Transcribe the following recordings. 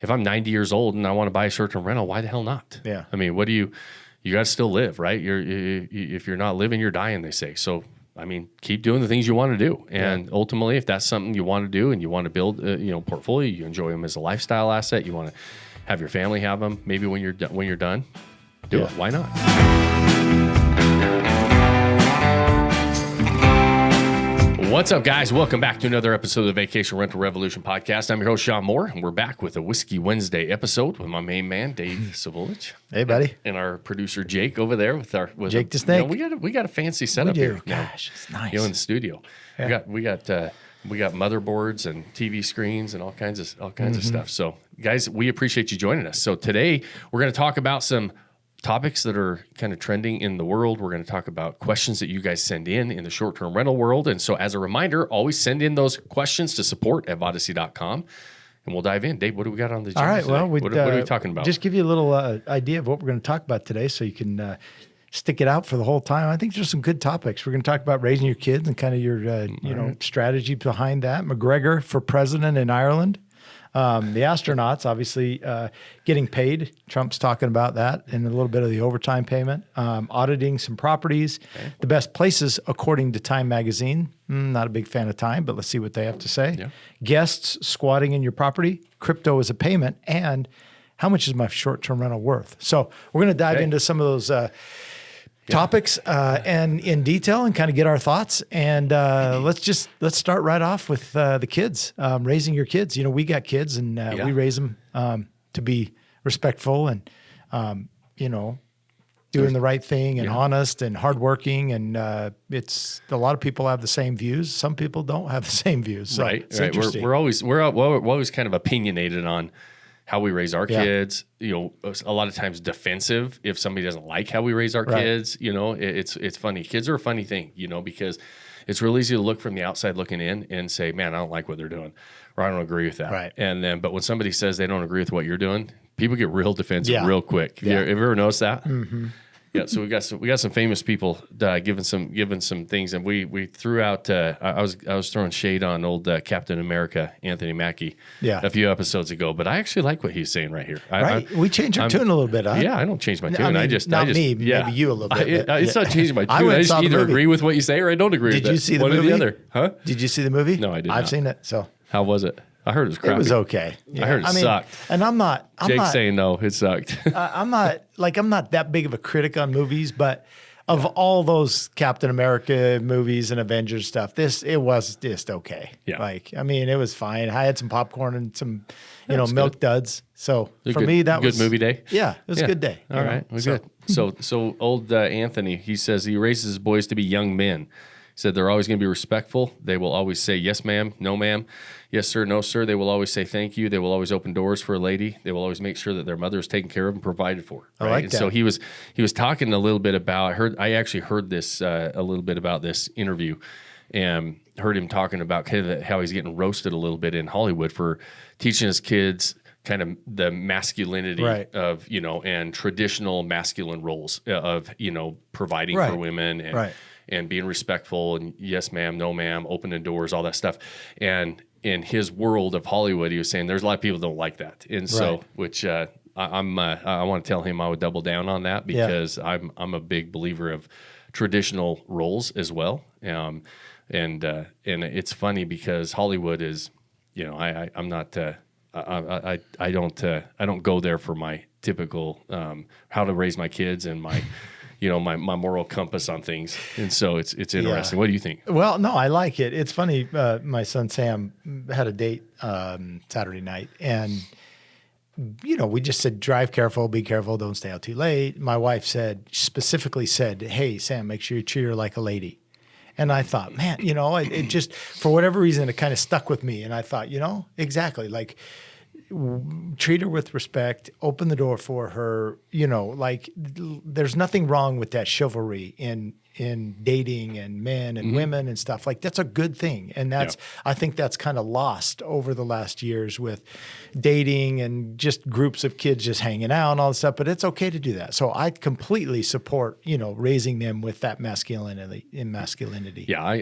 if I'm 90 years old and I want to buy a short-term rental, why the hell not? Yeah. I mean, you got to still live, right? If you're not living, you're dying, they say. So, I mean, keep doing the things you want to do. And ultimately, if that's something you want to do and you want to build a portfolio, you enjoy them as a lifestyle asset, you want to have your family have them, maybe when you're done, do it. Why not? What's up, guys? Welcome back to another episode of the Vacation Rental Revolution podcast. I'm your host, Shawn Moore, and we're back with a Whiskey Wednesday episode with my main man, Dave Savulich. Hey, buddy. And our producer, Jake, over there with Jake the Snake. We got a fancy setup here. Gosh, it's nice. In the studio. Yeah. We got motherboards and TV screens and all kinds of stuff. So, guys, we appreciate you joining us. So today we're going to talk about some topics that are kind of trending in the world. We're going to talk about questions that you guys send in the short-term rental world. And so as a reminder, always send in those questions to support@vodacy.com. And we'll dive in. Dave, what do we got on the agenda? All right. Today? Well, what are we talking about? Just give you a little idea of what we're going to talk about today so you can stick it out for the whole time. I think there's some good topics. We're going to talk about raising your kids and kind of your strategy behind that. McGregor for president in Ireland. The astronauts, obviously, getting paid. Trump's talking about that and a little bit of the overtime payment. Auditing some properties. Okay. The best places, according to Time Magazine. Not a big fan of Time, but let's see what they have to say. Yeah. Guests squatting in your property. Crypto as a payment. And how much is my short-term rental worth? So we're going to dive into some of those topics and in detail and kind of get our thoughts. And let's start right off with the kids, raising your kids. We got kids and we raise them to be respectful and, doing the right thing and honest and hardworking. And it's a lot of people have the same views. Some people don't have the same views. So right. It's interesting. We're always kind of opinionated on how we raise our kids, a lot of times defensive if somebody doesn't like how we raise our kids. It's funny. Kids are a funny thing, because it's real easy to look from the outside looking in and say, man, I don't like what they're doing, or I don't agree with that. Right. But when somebody says they don't agree with what you're doing, people get real defensive real quick. Have you ever noticed that? Mm-hmm. Yeah, so we got some famous people giving some things, and we threw out. I was throwing shade on old Captain America Anthony Mackie a few episodes ago, but I actually like what he's saying right here. We changed our tune a little bit. Huh? Yeah, I don't change my tune. Maybe you a little bit. It's not changing my tune. I just either agree with what you say or I don't agree with it. Did you see the movie? One or the other? Huh? Did you see the movie? No, I did not. I've seen it. So how was it? I heard it was crappy. It was okay. Yeah. I heard it sucked. And I'm not saying no, it sucked. I'm not that big of a critic on movies, but of all those Captain America movies and Avengers stuff, it was just okay. Yeah. It was fine. I had some popcorn and some, milk duds. So for me, that was good movie day. Yeah, it was a good day. All right, good. So old Anthony, he says he raises his boys to be young men. He said they're always going to be respectful. They will always say yes, ma'am, no, ma'am, yes, sir, no, sir. They will always say thank you. They will always open doors for a lady. They will always make sure that their mother is taken care of and provided for. Right? I like that. So he was talking a little bit about. I actually heard this a little bit about this interview, and heard him talking about kind of how he's getting roasted a little bit in Hollywood for teaching his kids kind of the masculinity of and traditional masculine roles of providing for women and. And being respectful and yes, ma'am, no, ma'am, opening doors, all that stuff. And in his world of Hollywood, he was saying there's a lot of people don't like that. And so, which I want to tell him I would double down on that because I'm a big believer of traditional roles as well. And it's funny because Hollywood is, I'm not, I don't go there for my typical how to raise my kids and my. My moral compass on things. And so it's interesting. Yeah. What do you think? Well, no, I like it. It's funny. My son, Sam, had a date Saturday night and, we just said, drive careful, be careful, don't stay out too late. My wife specifically said, hey, Sam, make sure you treat her like a lady. And I thought, man, it just, for whatever reason, it kind of stuck with me. And I thought, exactly, treat her with respect, open the door for her, there's nothing wrong with that chivalry in dating and men and women and stuff. That's a good thing. And I think that's kind of lost over the last years with dating and just groups of kids just hanging out and all this stuff, but it's okay to do that. So I completely support, raising them with that masculinity. Yeah,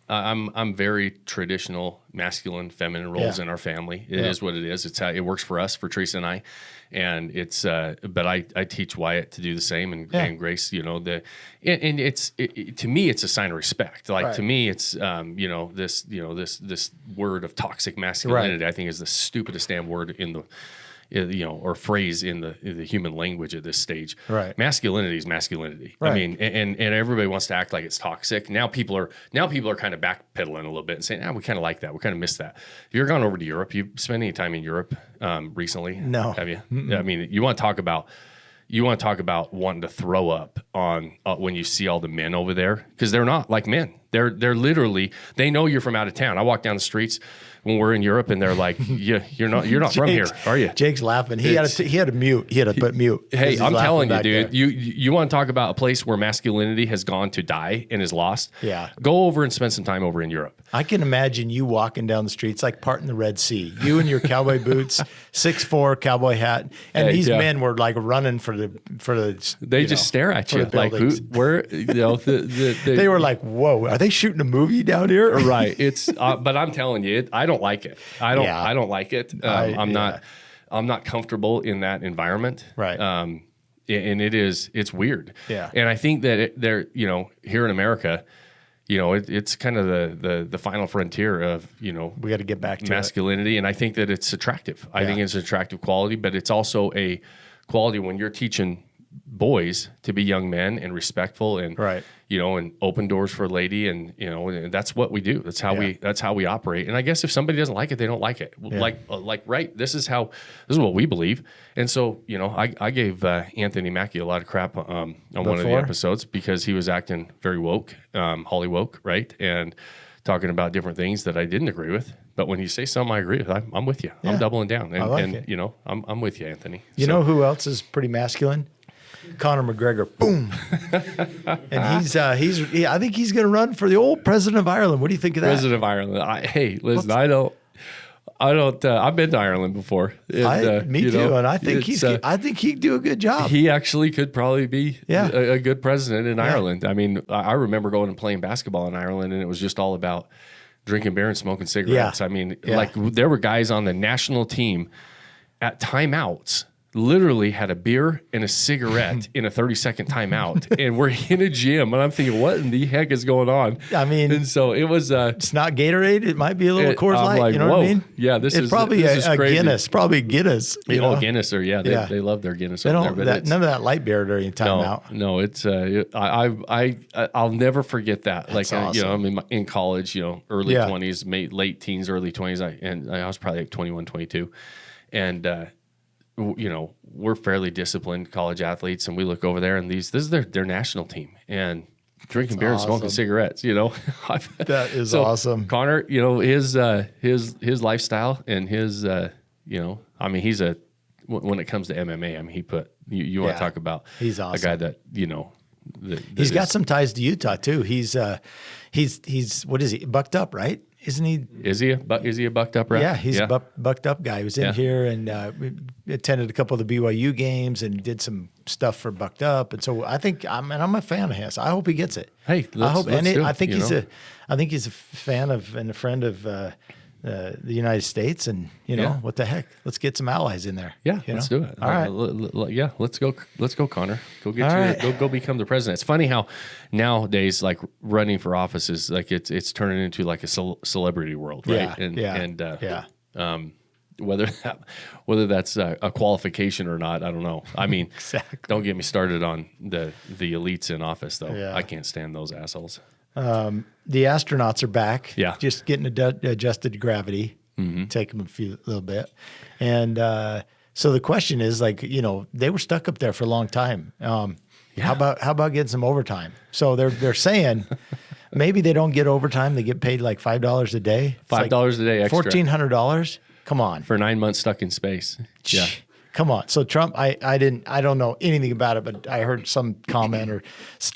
I'm very traditional, masculine, feminine roles in our family. It is what it is. It's how it works for us, for Teresa and I. And it's, but I teach Wyatt to do the same, and Grace, you know, and to me, it's a sign of respect. Like to me, it's, this word of toxic masculinity, I think is the stupidest damn word in the, or phrase in the human language at this stage. Right. Masculinity is masculinity. Right. I mean, and everybody wants to act like it's toxic. Now people are kind of backpedaling a little bit and saying, we kind of like that. We kind of miss that. If you're gone over to Europe, you spent any time in Europe recently? No. Have you? Mm-mm. I mean, you want to talk about wanting to throw up on when you see all the men over there, because they're not like men. They're literally, they know you're from out of town. I walk down the streets when we're in Europe, and they're like, you're not from here, are you? Jake's laughing. He had to mute. He had to put mute. Hey, I'm telling you, dude. There. You want to talk about a place where masculinity has gone to die and is lost? Yeah. Go over and spend some time over in Europe. I can imagine you walking down the streets like parting the Red Sea. You and your cowboy boots, 6'4" cowboy hat, and these men were like running for the. They just stare at you like where they were like, whoa, are they shooting a movie down here? Right. It's but I'm telling you, I don't like it. I don't like it. I'm not comfortable in that environment. Right. And it's weird. Yeah. And I think that they're, here in America, it's kind of the final frontier of, we got to get back to masculinity. And I think that it's attractive. I think it's an attractive quality, but it's also a quality when you're teaching boys to be young men and respectful and and open doors for a lady, and that's what we do. That's how we operate. And I guess if somebody doesn't like it, they don't like it. Right. This is what we believe. And so I gave Anthony Mackie a lot of crap on one of the episodes because he was acting very woke, Holly woke, right, and talking about different things that I didn't agree with. But when you say something I agree with, I'm with you. Yeah. I'm doubling down, and I'm with you, Anthony. You know who else is pretty masculine? Conor McGregor, boom, and I think he's going to run for the old president of Ireland. What do you think of that? President of Ireland. Hey, listen, I don't. I've been to Ireland before. And, me too, and I think he'd do a good job. He actually could probably be a good president in Ireland. I mean, I remember going and playing basketball in Ireland, and it was just all about drinking beer and smoking cigarettes. I mean, like there were guys on the national team at timeouts literally had a beer and a cigarette in a 30-second timeout, and we're in a gym, and I'm thinking, what in the heck is going on? I mean, and so it was. It's not Gatorade. It might be a little Coors Light. Like, you know what I mean? Yeah, it's probably a Guinness. Probably Guinness. Guinness, or they love their Guinness. They don't. None of that light beer during timeout. No, it's. I'll never forget that. That's awesome. I'm in college. Early 20s, late teens, early 20s. I was probably like 21, 22, and. We're fairly disciplined college athletes, and we look over there, and this is their national team, and drinking beer and smoking cigarettes. That is awesome. Conor, his lifestyle and his, he's when it comes to MMA, I mean, he put you want to talk about he's awesome. A guy that he's got some ties to Utah too. He's what is he, bucked up, right? Isn't he? Is he a bucked up rep? Yeah, he's a bucked up guy. He was in here and we attended a couple of the BYU games and did some stuff for Bucked Up. And so I think I'm a fan of his. I hope he gets it. Hey, I think he's a fan of and a friend of the United States. And what the heck? Let's get some allies in there. Yeah, let's do it. All right. Let's go, Conor. Go become the president. It's funny how nowadays, like running for office is like it's turning into like a celebrity world, right? Whether that's a qualification or not, I don't know. I mean, exactly. Don't get me started on the elites in office though. Yeah. I can't stand those assholes. The astronauts are back. Yeah. Just getting adjusted to gravity. Mm-hmm. Take them a little bit. And so the question is, like, they were stuck up there for a long time. How about getting some overtime? So they're saying maybe they don't get overtime. They get paid like $5 a day. $5 a day extra. $1,400. Come on. For 9 months stuck in space. Yeah. Come on. So Trump, I don't know anything about it, but I heard some comment or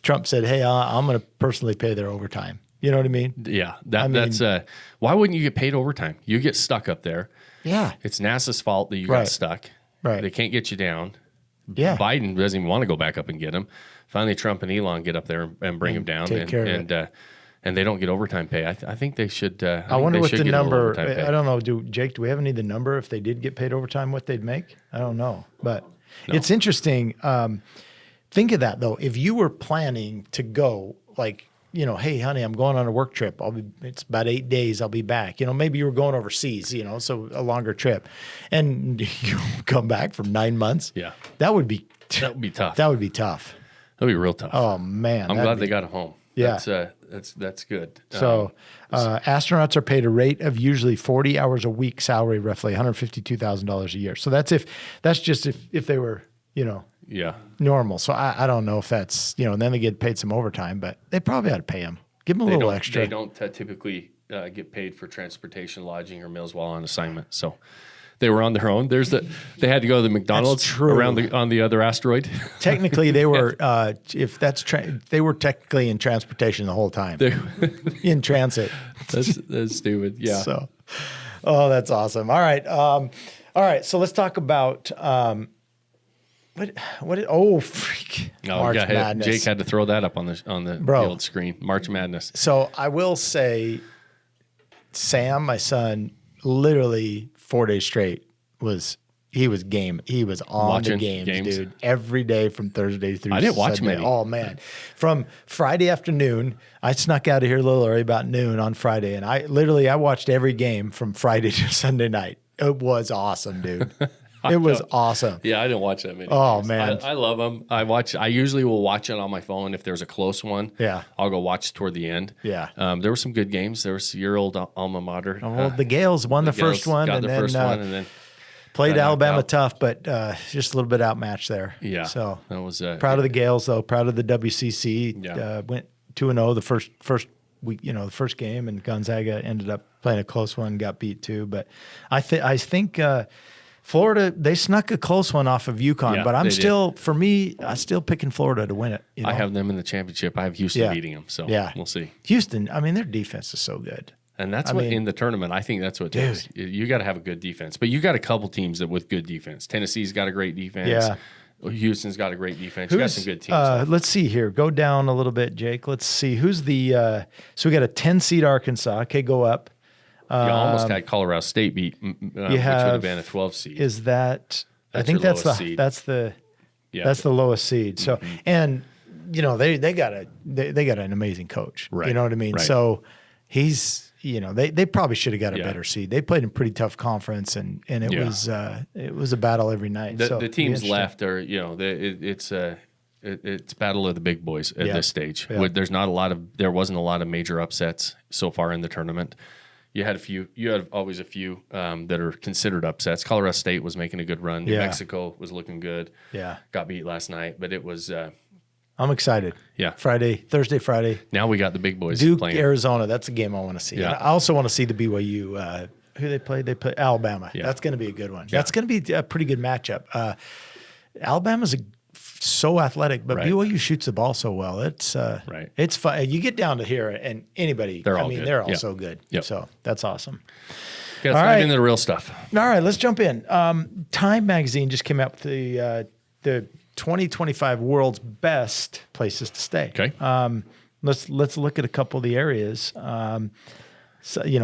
Trump said, hey, I'm going to personally pay their overtime. You know what I mean? Yeah. That's why wouldn't you get paid overtime? You get stuck up there. Yeah. It's NASA's fault that you got stuck. Right. They can't get you down. Yeah. Biden doesn't even want to go back up and get him. Finally, Trump and Elon get up there and bring him down. Take care of it. and they don't get overtime pay. I think they should. I wonder what the number. I I don't know. Jake, do we have any of the number if they did get paid overtime, what they'd make? I don't know, but it's interesting. Think of that though. If you were planning to go, like, hey, honey, I'm going on a work trip. It's about 8 days. I'll be back. Maybe you were going overseas. So a longer trip, and you come back for 9 months. Yeah, that would be tough. That would be tough. That'd be real tough. Oh man, I'm glad they got him home. Yeah, that's good. So astronauts are paid a rate of usually 40 hours a week salary, roughly $152,000 a year. So that's just if they were, normal. So I don't know if that's, and then they get paid some overtime, but they probably ought to pay them. Give them a little extra. They don't typically get paid for transportation, lodging, or meals while on assignment. So they were on their own. They had to go to the McDonald's on the other asteroid. Technically, they were they were technically in transportation the whole time. In transit. That's stupid. Yeah. So, that's awesome. All right. So let's talk about freak. March Madness. Jake had to throw that up on the old screen. March Madness. So I will say, Sam, my son, literally 4 days straight he was game. He was on watching the games, dude. Every day from Thursday through I didn't watch Sunday. many. Oh man. From Friday afternoon, I snuck out of here a little early, about noon on Friday, and I watched every game from Friday to Sunday night. It was awesome, dude. It was awesome. Yeah, I didn't watch that many. Oh games. man, I love them. I usually will watch it on my phone if there's a close one. Yeah, I'll go watch toward the end. Yeah, there were some good games. There was your old alma mater. The Gales won the first one, and then played Alabama tough, but just a little bit outmatched there. Yeah, so that was proud of the Gales though. Proud of the WCC. Yeah. Went 2-0 the first week. The first game, and Gonzaga ended up playing a close one, got beat too. But I think. Florida, they snuck a close one off of UConn, but I'm still picking Florida to win it. I have them in the championship. I have Houston beating them, so we'll see. Houston, their defense is so good. And that's in the tournament, I think that's what it is. You got to have a good defense. But you got a couple teams with good defense. Tennessee's got a great defense. Yeah. Houston's got a great defense. You got some good teams. Let's see here. Go down a little bit, Jake. Let's see. Who's the so we got a 10-seed Arkansas. Okay, go up. You almost had Colorado State beat, which would have been a 12 seed. Is that? I think that's the lowest seed. So and they got an amazing coach. Right. You know what I mean? Right. So he's they probably should have got a better seed. They played in a pretty tough conference and it was a battle every night. The teams left are it's battle of the big boys at this stage. Yeah. There wasn't a lot of major upsets so far in the tournament. You had always a few that are considered upsets. Colorado State was making a good run. New Mexico was looking good. Yeah. Got beat last night, but it was I'm excited. Yeah. Thursday, Friday. Now we got the big boys Duke, playing. Arizona. That's a game I want to see. Yeah. I also want to see the BYU who they played. They played Alabama. Yeah. That's going to be a good one. Yeah. That's going to be a pretty good matchup. Alabama's so athletic, but BYU shoots the ball so well. It's It's fun. You get down to here, and anybody. They're all so good. Yep. So that's awesome. Okay, let's dive into the real stuff. All right, let's jump in. Time magazine just came out with the 2025 world's best places to stay. Okay. Let's look at a couple of the areas. So,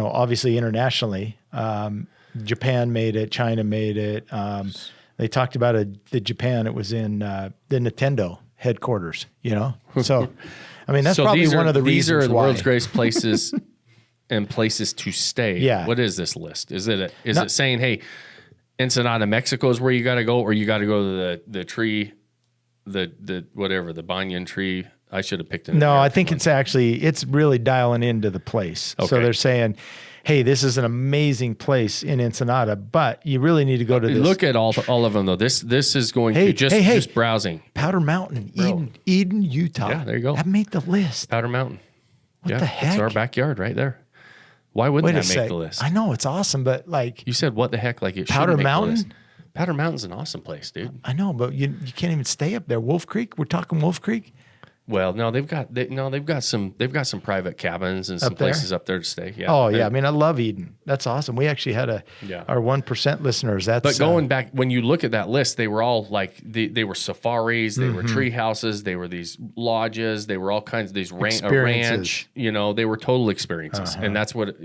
obviously internationally, Japan made it, China made it. They talked about the Japan. It was in the Nintendo headquarters. So that's probably one of the reasons. These are the why. world's greatest places and places to stay. Yeah. What is this list? Is it saying, hey, Ensenada, Mexico is where you got to go, or you got to go to the tree, the whatever, the banyan tree? I should have picked it. No, I think it's really dialing into the place. Okay. So they're saying, hey, this is an amazing place in Ensenada, but you really need to go to this. Look at all of them, though. This is going to just browsing. Powder Mountain, Eden, Utah. Yeah, there you go. That made the list. Powder Mountain. What the heck? It's our backyard right there. Why wouldn't that make the list? I know, it's awesome, but you said what the heck? Like it Powder Mountain? The list. Powder Mountain's an awesome place, dude. I know, but you can't even stay up there. Wolf Creek? We're talking Wolf Creek? Well, no, they've got some private cabins and some Up there? places up there to stay. Yeah. Oh yeah, I mean, I love Eden. That's awesome. We actually had our 1% listeners. That's But going back, when you look at that list, they were all like they were safaris, they were tree houses, they were these lodges, they were all kinds of these a ranch. You know, they were total experiences, and that's what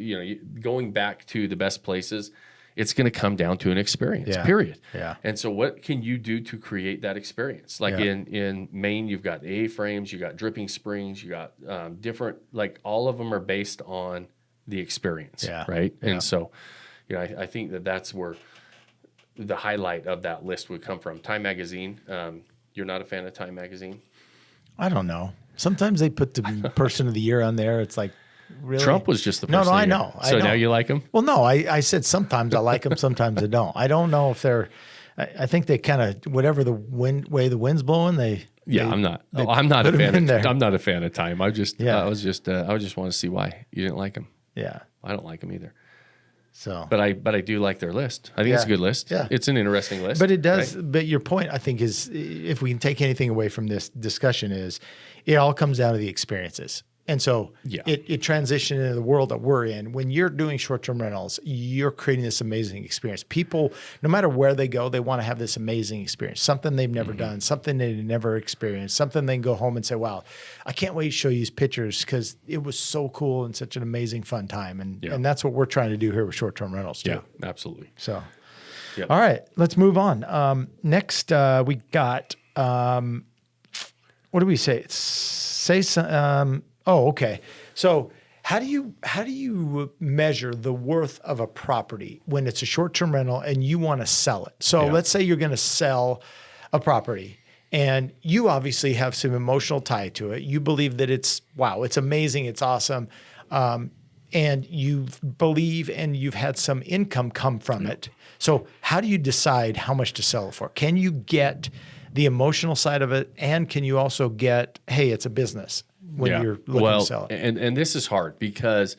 going back to the best places. It's going to come down to an experience, period. Yeah. And so what can you do to create that experience? Like in Maine, you've got A-frames, you got dripping springs, you got different, like all of them are based on the experience, right? Yeah. And so, I think that's where the highlight of that list would come from. Time Magazine, you're not a fan of Time Magazine? I don't know. Sometimes they put the person of the year on there. It's like, really? Trump was just the person. No, I know. So now you like him? Well, no, I said sometimes I like them, sometimes I don't. I don't know if they're. I think they kind of whatever the way the wind's blowing. I'm not a fan. I'm not a fan of Time. I just want to see why you didn't like him. Yeah, I don't like him either. So, but I do like their list. I think it's a good list. Yeah, it's an interesting list. But it does. Right? But your point, I think, is if we can take anything away from this discussion, is it all comes down to the experiences. And so it transitioned into the world that we're in. When you're doing short-term rentals, you're creating this amazing experience. People, no matter where they go, they want to have this amazing experience, something they've never done, something they've never experienced, something they can go home and say, wow, I can't wait to show you these pictures because it was so cool and such an amazing fun time. And that's what we're trying to do here with short-term rentals too. Yeah, absolutely. So, all right, let's move on. Next, we got, what do we say? Oh, okay. So how do you measure the worth of a property when it's a short-term rental and you want to sell it? So let's say you're going to sell a property and you obviously have some emotional tie to it. You believe that it's amazing, it's awesome. And you believe and you've had some income come from it. So how do you decide how much to sell it for? Can you get the emotional side of it, and can you also get, hey, it's a business when you're looking to sell it? And this is hard because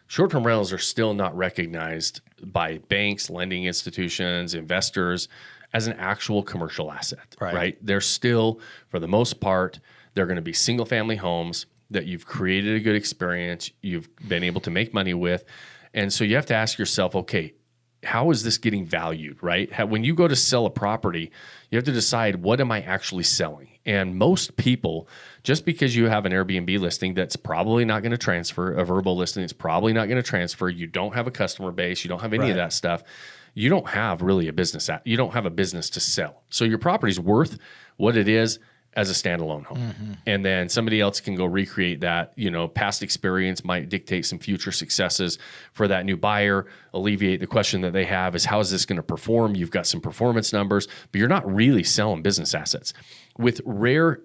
short-term rentals are still not recognized by banks, lending institutions, investors as an actual commercial asset, right? They're still, for the most part, they're going to be single-family homes that you've created a good experience, you've been able to make money with. And so you have to ask yourself, okay, how is this getting valued, right? When you go to sell a property, you have to decide, what am I actually selling? And most people, just because you have an Airbnb listing that's probably not going to transfer, a verbal listing that's probably not going to transfer, you don't have a customer base, you don't have any of that stuff, you don't have really a business. You don't have a business to sell. So your property's worth what it is as a standalone home. And then somebody else can go recreate that. Past experience might dictate some future successes for that new buyer, alleviate the question that they have is, how is this going to perform? You've got some performance numbers, but you're not really selling business assets. With rare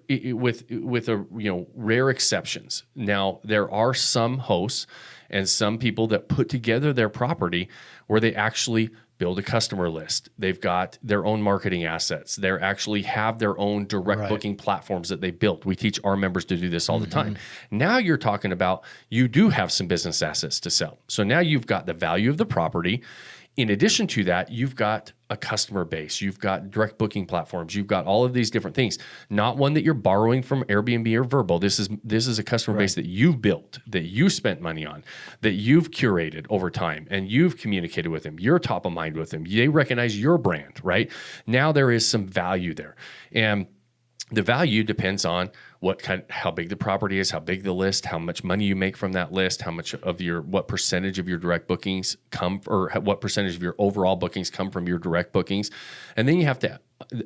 exceptions. Now, there are some hosts and some people that put together their property where they actually build a customer list. They've got their own marketing assets. They actually have their own direct booking platforms that they built. We teach our members to do this all the time. Now you're talking about, you do have some business assets to sell. So now you've got the value of the property. In addition to that, you've got a customer base. You've got direct booking platforms. You've got all of these different things. Not one that you're borrowing from Airbnb or Vrbo. This is a customer base that you've built, that you spent money on, that you've curated over time, and you've communicated with them. You're top of mind with them. They recognize your brand, right? Now there is some value there. And the value depends on how big the property is, how big the list, how much money you make from that list, what percentage of your direct bookings what percentage of your overall bookings come from your direct bookings. And then you have to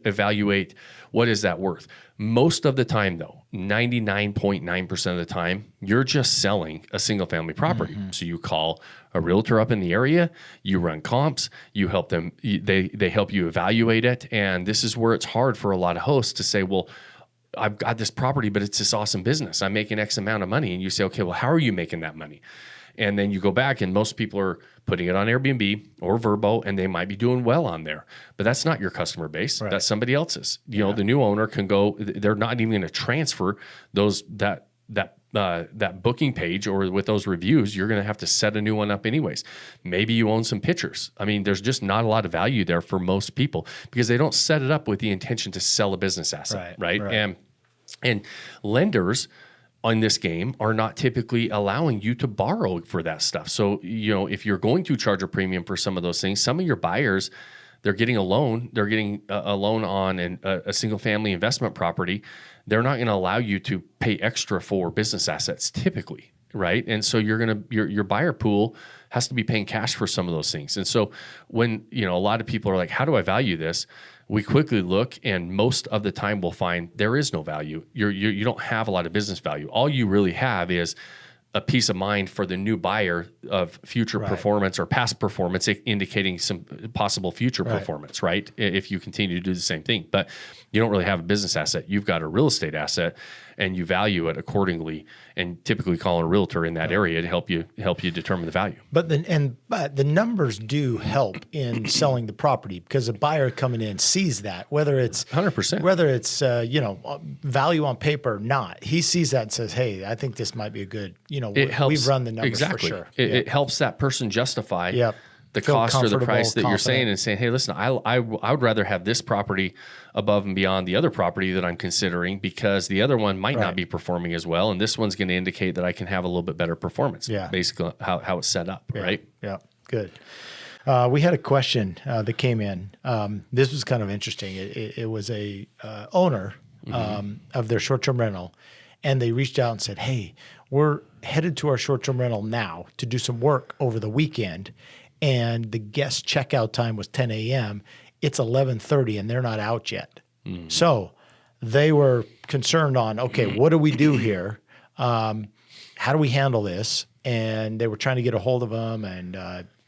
evaluate, what is that worth? Most of the time though, 99.9% of the time, you're just selling a single family property. So you call a realtor up in the area, you run comps, you help them, they help you evaluate it. And this is where it's hard for a lot of hosts to say, well, I've got this property, but it's this awesome business. I'm making X amount of money. And you say, okay, well, how are you making that money? And then you go back and most people are putting it on Airbnb or Vrbo, and they might be doing well on there, but that's not your customer base. That's somebody else's. The new owner can go, they're not even going to transfer that booking page, or with those reviews, you're going to have to set a new one up anyways. Maybe you own some pictures. I mean, there's just not a lot of value there for most people because they don't set it up with the intention to sell a business asset, right? And And lenders on this game are not typically allowing you to borrow for that stuff. So, if you're going to charge a premium for some of those things, some of your buyers, they're getting a loan. They're getting a loan on a single family investment property. They're not going to allow you to pay extra for business assets typically, right? And so your buyer pool has to be paying cash for some of those things. And so when, a lot of people are like, how do I value this? We quickly look, and most of the time we'll find there is no value. You don't have a lot of business value. All you really have is a peace of mind for the new buyer of future performance or past performance, indicating some possible future performance, right? If you continue to do the same thing. But you don't really have a business asset. You've got a real estate asset, and you value it accordingly, and typically call a realtor in that area to help you determine the value. But the numbers do help in selling the property, because a buyer coming in sees that, whether it's 100%, whether it's value on paper or not. He sees that and says, "Hey, I think this might be a good." It helps. We've run the numbers exactly. for sure. It helps that person justify the Feel cost or the price that confident. you're saying, and saying, hey, listen, I would rather have this property above and beyond the other property that I'm considering, because the other one might not be performing as well, and this one's going to indicate that I can have a little bit better performance. Basically how it's set up, right? Yeah, good. We had a question that came in. This was kind of interesting. It was a owner of their short-term rental, and they reached out and said, hey, we're headed to our short-term rental now to do some work over the weekend, and the guest checkout time was 10 a.m. It's 11:30, and they're not out yet. So they were concerned on, okay, what do we do here? How do we handle this? And they were trying to get a hold of them, and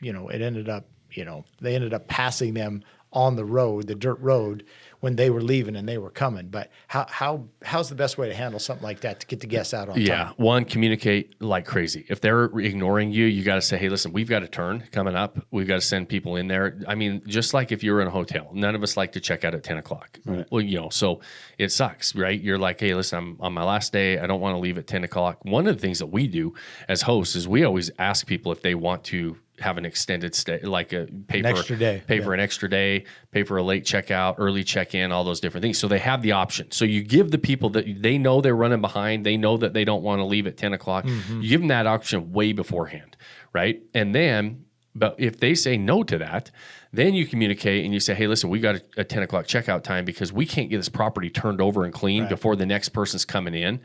it ended up, they ended up passing them on the road, the dirt road, when they were leaving and they were coming. But how's the best way to handle something like that to get the guests out on time? Yeah, one, communicate like crazy. If they're ignoring you, you got to say, hey, listen, we've got a turn coming up. We've got to send people in there. I mean, just like if you were in a hotel, none of us like to check out at 10 o'clock. Right. Well, so it sucks, right? You're like, hey, listen, I'm on my last day. I don't want to leave at 10 o'clock. One of the things that we do as hosts is we always ask people if they want to have an extended stay, like pay for an extra day, pay for a late checkout, early check-in, all those different things. So they have the option. So you give the people that they know they're running behind, they know that they don't want to leave at 10 o'clock. You give them that option way beforehand, right? And then, but if they say no to that, then you communicate and you say, hey, listen, we got a 10 o'clock checkout time because we can't get this property turned over and cleaned before the next person's coming in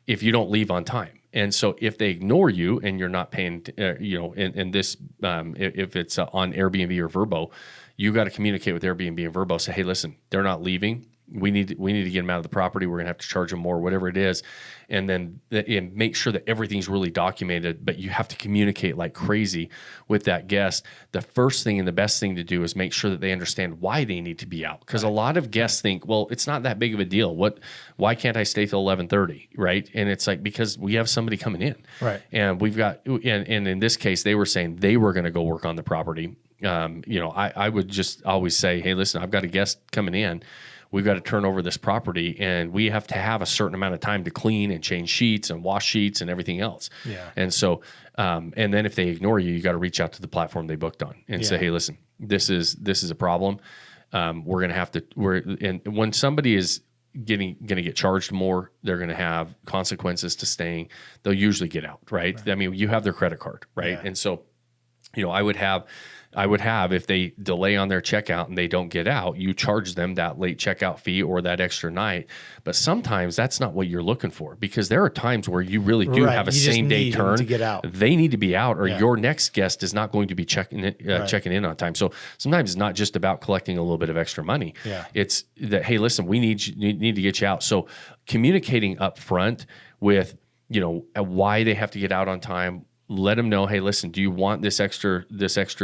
if you don't leave on time. And so if they ignore you and you're not paying, in this, if it's on Airbnb or Vrbo, you got to communicate with Airbnb and Vrbo. Say, hey, listen, they're not leaving. We need to get them out of the property. We're gonna have to charge them more, whatever it is, and then make sure that everything's really documented. But you have to communicate like crazy with that guest. The first thing and the best thing to do is make sure that they understand why they need to be out, because a lot of guests think, well, it's not that big of a deal. Why can't I stay till 11:30, right? And it's like, because we have somebody coming in, right? And we've got, and in this case, they were saying they were going to go work on the property. I would just always say, hey, listen, I've got a guest coming in. We've got to turn over this property, and we have to have a certain amount of time to clean and change sheets and wash sheets and everything else. Yeah. And so, and then if they ignore you, you got to reach out to the platform they booked on and say, hey, listen, this is a problem. We're going to have to, and when somebody is going to get charged more, they're going to have consequences to staying. They'll usually get out, right? I mean, you have their credit card, right? Yeah. And so, I would have, if they delay on their checkout and they don't get out, you charge them that late checkout fee or that extra night. But sometimes that's not what you're looking for, because there are times where you really do have a same day turn. To get out. They need to be out, or your next guest is not going to be checking in on time. So sometimes it's not just about collecting a little bit of extra money. Yeah. It's that, hey, listen, we need to get you out. So communicating up front with, why they have to get out on time. Let them know, hey, listen, do you want this extra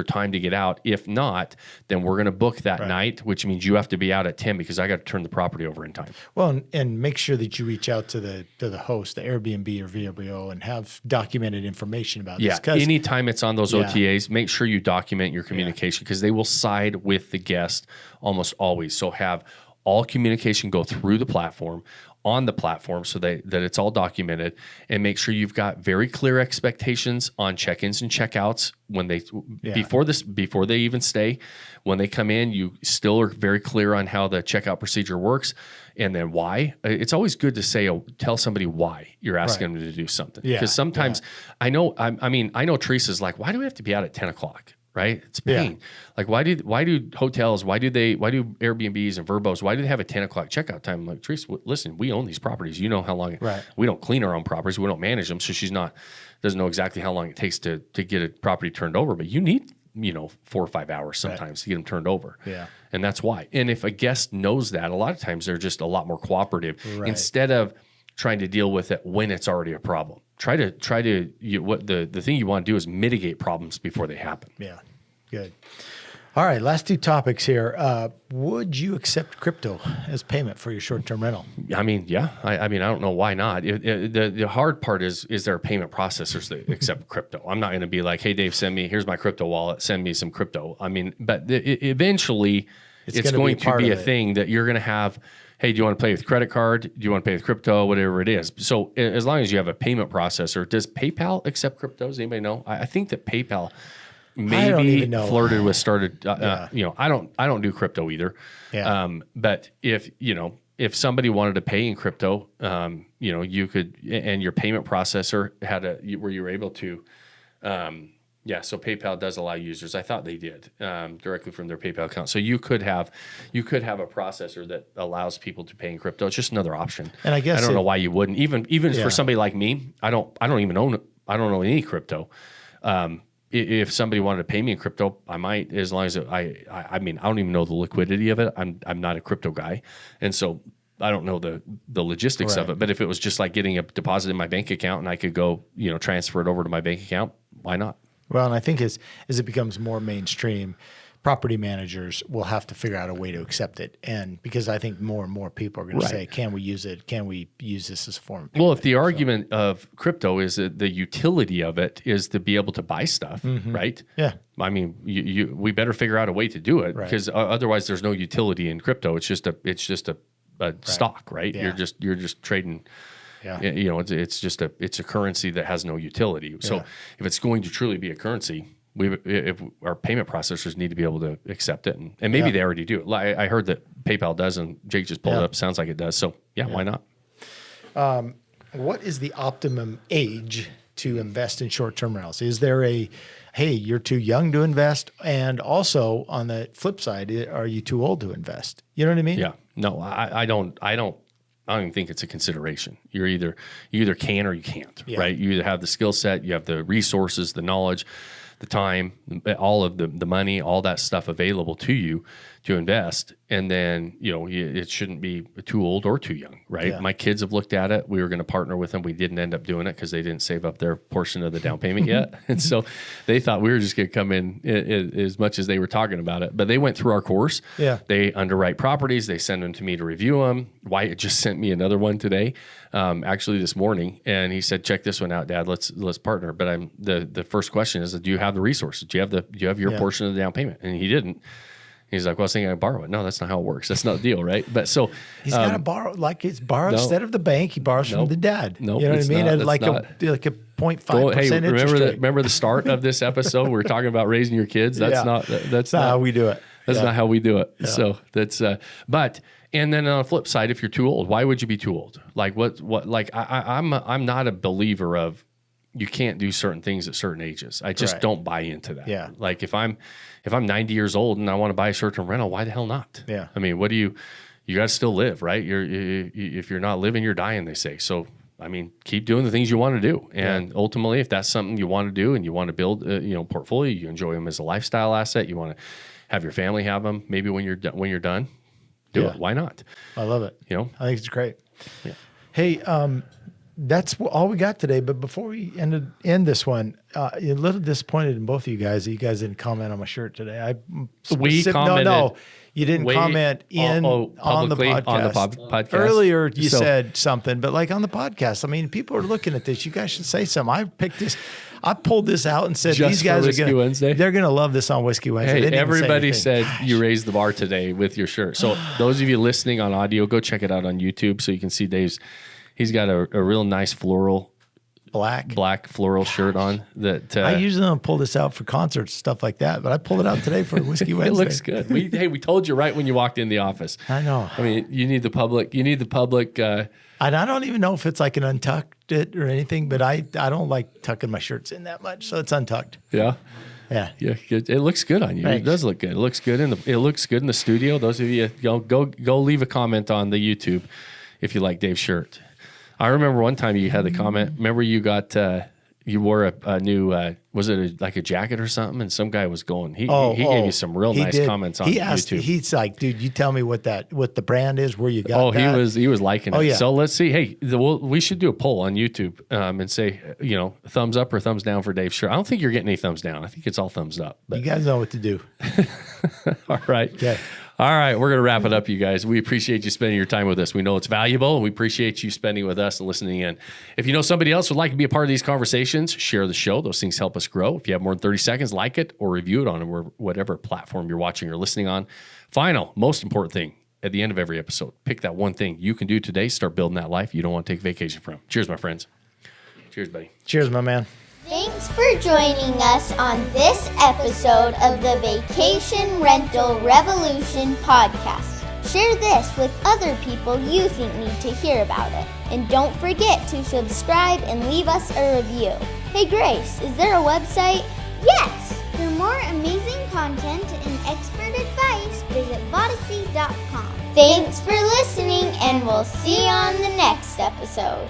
time to get out? If not, then we're going to book that night, which means you have to be out at 10 because I got to turn the property over in time. Well, and make sure that you reach out to the host, the Airbnb or VRBO, and have documented information about this. Yeah, anytime it's on those OTAs, make sure you document your communication, because they will side with the guest almost always. So have all communication go through the platform. on the platform so that it's all documented, and make sure you've got very clear expectations on check-ins and check-outs when they before they even stay. When they come in, you still are very clear on how the checkout procedure works, and then why. It's always good to tell somebody why you're asking them to do something, because sometimes I know Teresa's like, why do we have to be out at 10 o'clock? Right? It's pain. Yeah. Like, why do hotels, why do Airbnbs and Verbos, why do they have a 10 o'clock checkout time? I'm like, Teresa, listen, we own these properties. You know how long, we don't clean our own properties. We don't manage them. So doesn't know exactly how long it takes to get a property turned over, but you need, 4 or 5 hours sometimes to get them turned over. Yeah. And that's why. And if a guest knows that, a lot of times they're just a lot more cooperative instead of trying to deal with it when it's already a problem. The thing you want to do is mitigate problems before they happen. Yeah, good. All right, last two topics here. Would you accept crypto as payment for your short-term rental? I mean, yeah. I don't know why not. The hard part is there are payment processors that accept crypto? I'm not going to be like, hey, Dave, here's my crypto wallet. Send me some crypto. I mean, but eventually it's going to be a thing that you're going to have. Hey, do you want to pay with credit card? Do you want to pay with crypto? Whatever it is. So as long as you have a payment processor, does PayPal accept cryptos? Does anybody know? I think that PayPal maybe flirted with I don't do crypto either. Yeah. But if somebody wanted to pay in crypto, you could, and your payment processor where you were able to, so PayPal does allow users. I thought they did directly from their PayPal account. So you could have a processor that allows people to pay in crypto. It's just another option. And I guess I don't know why you wouldn't. Even for somebody like me, I don't even own. I don't own any crypto. If somebody wanted to pay me in crypto, I might, as long as I don't even know the liquidity of it. I'm not a crypto guy, and so I don't know the logistics of it. But if it was just like getting a deposit in my bank account and I could go, transfer it over to my bank account, why not? Well, and I think as it becomes more mainstream, property managers will have to figure out a way to accept it. And because I think more and more people are going to say, can we use it? Can we use this as a form of payment? Well, if the argument of crypto is that the utility of it is to be able to buy stuff, right? Yeah. I mean, we better figure out a way to do it because otherwise there's no utility in crypto. It's just a stock, right? Yeah. You're just trading. Yeah. It's a currency that has no utility. So if it's going to truly be a currency, if our payment processors need to be able to accept it, and maybe they already do. I heard that PayPal does, and Jake just pulled it up. Sounds like it does. So why not? What is the optimum age to invest in short-term rentals? Is there hey, you're too young to invest, and also on the flip side, are you too old to invest? You know what I mean? Yeah. No, I don't even think it's a consideration. You either can or you can't, right? You either have the skill set, you have the resources, the knowledge, the time, all of the money, all that stuff available to you to invest. And then, it shouldn't be too old or too young, right? Yeah. My kids have looked at it. We were going to partner with them. We didn't end up doing it because they didn't save up their portion of the down payment yet. And so they thought we were just going to come in as much as they were talking about it. But they went through our course. Yeah. They underwrite properties. They send them to me to review them. Wyatt just sent me another one today, actually this morning. And he said, check this one out, Dad. Let's partner. But the first question is, do you have the resources? Do you have your portion of the down payment? And he didn't. He's like, well, I was thinking I'd borrow it. No, that's not how it works. That's not the deal, right? But so he's got to borrow, like it's borrowed instead of the bank. He borrows from the dad. No, you know what I mean? At like a 0.5% interest rate. Remember the start of this episode? We were talking about raising your kids. That's not how we do it. That's not how we do it. Yeah. So that's and then on the flip side, if you're too old, why would you be too old? Like what? Like I'm not a believer of you can't do certain things at certain ages. I just don't buy into that. Yeah. Like if I'm 90 years old and I want to buy a short-term rental, why the hell not? Yeah. I mean, you got to still live, right? If you're not living, you're dying, they say. So, I mean, keep doing the things you want to do. And ultimately, if that's something you want to do and you want to build portfolio, you enjoy them as a lifestyle asset, you want to have your family have them, maybe when you're done, do it. Why not? I love it. I think it's great. Yeah. Hey, that's all we got today. But before we end this one, a little disappointed in both of you guys that you guys didn't comment on my shirt today. Commented. No, you didn't comment on the podcast. On the podcast. Earlier, you said something, but like on the podcast, I mean, people are looking at this. You guys should say something. I pulled this out and said, these guys they're going to love this on Whiskey Wednesday. Hey, everybody said you raised the bar today with your shirt. So those of you listening on audio, go check it out on YouTube so you can see Dave's. He's got a real nice floral, black floral shirt on. That I usually don't pull this out for concerts and stuff like that, but I pulled it out today for Whiskey Wednesday. It looks good. We told you right when you walked in the office. I know. I mean, you need the public. And I don't even know if it's like an untucked it or anything, but I don't like tucking my shirts in that much, so it's untucked. Yeah. Yeah. It looks good on you. Thanks. It does look good. It looks good in the studio. Those of you, go leave a comment on the YouTube if you like Dave's shirt. I remember one time you had the comment. Remember you got you wore a new was it like a jacket or something? And some guy was going. He gave you some real nice comments on YouTube. He's like, dude, you tell me what the brand is, where you got that. He was liking it. Yeah. So let's see. Hey, we should do a poll on YouTube and say, thumbs up or thumbs down for Dave's shirt. I don't think you're getting any thumbs down. I think it's all thumbs up. But. You guys know what to do. All right. Okay. All right, we're going to wrap it up, you guys. We appreciate you spending your time with us. We know it's valuable, and we appreciate you spending with us and listening in. If you know somebody else who would like to be a part of these conversations, share the show. Those things help us grow. If you have more than 30 seconds, like it or review it on whatever platform you're watching or listening on. Final, most important thing at the end of every episode, pick that one thing you can do today. Start building that life you don't want to take vacation from. Cheers, my friends. Cheers, buddy. Cheers, my man. Thanks for joining us on this episode of the Vacation Rental Revolution podcast. Share this with other people you think need to hear about it. And don't forget to subscribe and leave us a review. Hey Grace, is there a website? Yes! For more amazing content and expert advice, visit Vodacy.com. Thanks for listening, and we'll see you on the next episode.